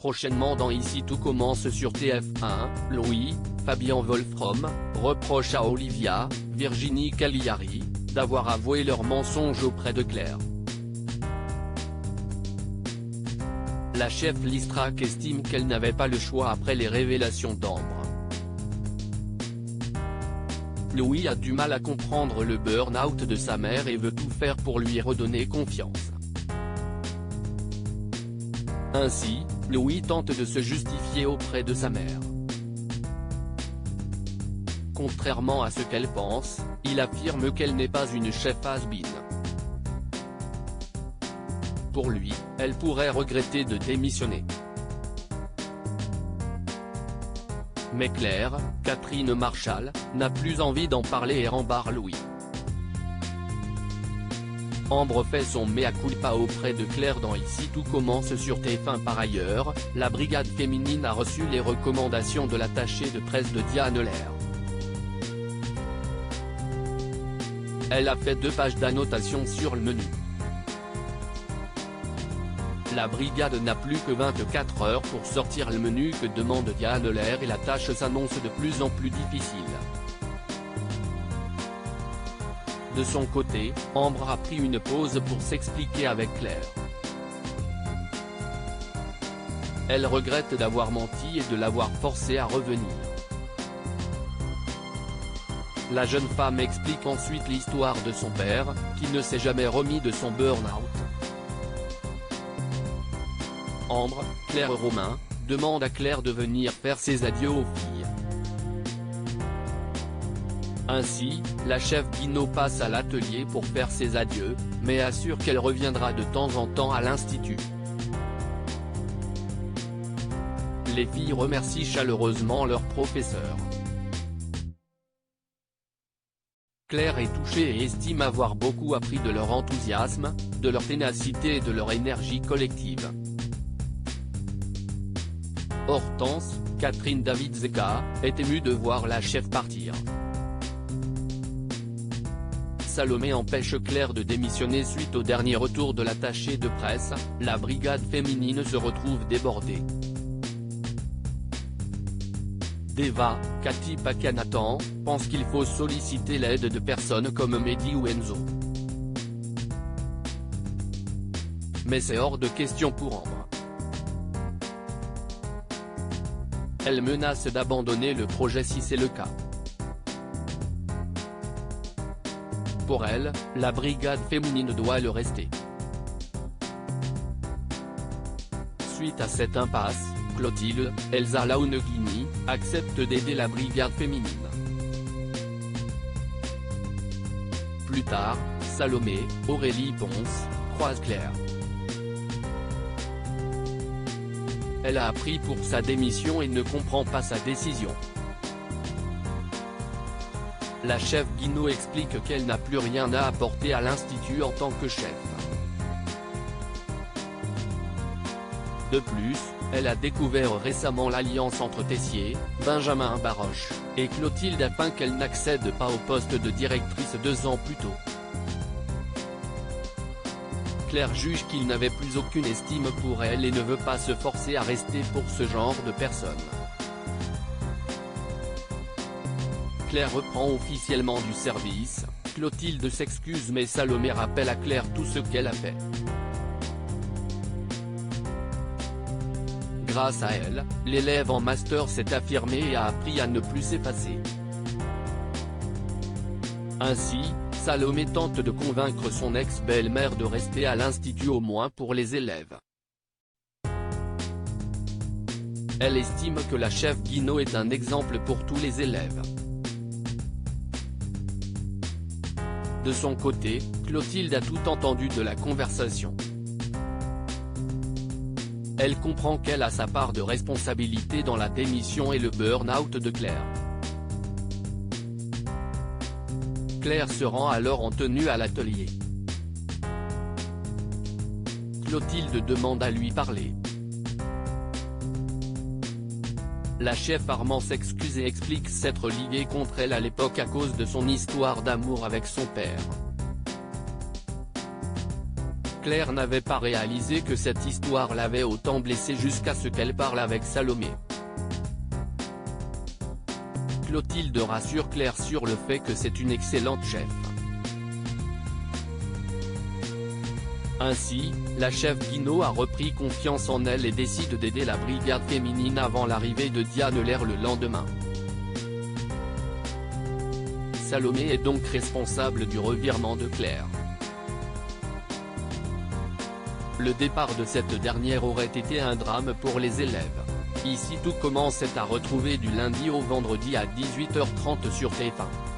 prochainement dans Ici tout commence sur TF1, Louis, Fabien Wolfrom, reproche à Olivia, Virginie Cagliari, d'avoir avoué leurs mensonges auprès de Claire. La chef Listrac estime qu'elle n'avait pas le choix après les révélations d'Ambre. Louis a du mal à comprendre le burn-out de sa mère et veut tout faire pour lui redonner confiance. Ainsi, Louis tente de se justifier auprès de sa mère. Contrairement à ce qu'elle pense, il affirme qu'elle n'est pas une chef has-been. Pour lui, elle pourrait regretter de démissionner. Mais Claire, Catherine Marchal, n'a plus envie d'en parler et rembarre Louis. Ambre fait son mea culpa auprès de Claire dans Ici tout commence sur TF1. Par ailleurs, la brigade féminine a reçu les recommandations de l'attachée de presse de Diane Lair. Elle a fait 2 pages d'annotation sur le menu. La brigade n'a plus que 24 heures pour sortir le menu que demande Diane Lair et la tâche s'annonce de plus en plus difficile. De son côté, Ambre a pris une pause pour s'expliquer avec Claire. Elle regrette d'avoir menti et de l'avoir forcé à revenir. La jeune femme explique ensuite l'histoire de son père, qui ne s'est jamais remis de son burn-out. Ambre, Claire Romain, demande à Claire de venir faire ses adieux aux filles. Ainsi, la chef Guinaud passe à l'atelier pour faire ses adieux, mais assure qu'elle reviendra de temps en temps à l'institut. Les filles remercient chaleureusement leur professeur. Claire est touchée et estime avoir beaucoup appris de leur enthousiasme, de leur ténacité et de leur énergie collective. Hortense, Catherine David-Zeka, est émue de voir la chef partir. Salomé empêche Claire de démissionner suite au dernier retour de l'attachée de presse, la brigade féminine se retrouve débordée. Deva, Cathy Pacanatan, pense qu'il faut solliciter l'aide de personnes comme Mehdi ou Enzo. Mais c'est hors de question pour Ambre. Elle menace d'abandonner le projet si c'est le cas. Pour elle, la brigade féminine doit le rester. Suite à cette impasse, Clotilde, Elsa Launeghini, accepte d'aider la brigade féminine. Plus tard, Salomé, Aurélie Ponce, croise Claire. Elle a appris pour sa démission et ne comprend pas sa décision. La chef Guinaud explique qu'elle n'a plus rien à apporter à l'institut en tant que chef. De plus, elle a découvert récemment l'alliance entre Tessier, Benjamin Baroche, et Clotilde afin qu'elle n'accède pas au poste de directrice 2 ans plus tôt. Claire juge qu'il n'avait plus aucune estime pour elle et ne veut pas se forcer à rester pour ce genre de personne. Claire reprend officiellement du service, Clotilde s'excuse mais Salomé rappelle à Claire tout ce qu'elle a fait. Grâce à elle, l'élève en master s'est affirmé et a appris à ne plus s'effacer. Ainsi, Salomé tente de convaincre son ex-belle-mère de rester à l'institut au moins pour les élèves. Elle estime que la chef Guinaud est un exemple pour tous les élèves. De son côté, Clotilde a tout entendu de la conversation. Elle comprend qu'elle a sa part de responsabilité dans la démission et le burn-out de Claire. Claire se rend alors en tenue à l'atelier. Clotilde demande à lui parler. La chef Armand s'excuse et explique s'être lié contre elle à l'époque à cause de son histoire d'amour avec son père. Claire n'avait pas réalisé que cette histoire l'avait autant blessée jusqu'à ce qu'elle parle avec Salomé. Clotilde rassure Claire sur le fait que c'est une excellente chef. Ainsi, la chef Guinaud a repris confiance en elle et décide d'aider la brigade féminine avant l'arrivée de Diane Lair le lendemain. Salomé est donc responsable du revirement de Claire. Le départ de cette dernière aurait été un drame pour les élèves. Ici tout commence à retrouver du lundi au vendredi à 18h30 sur TF1.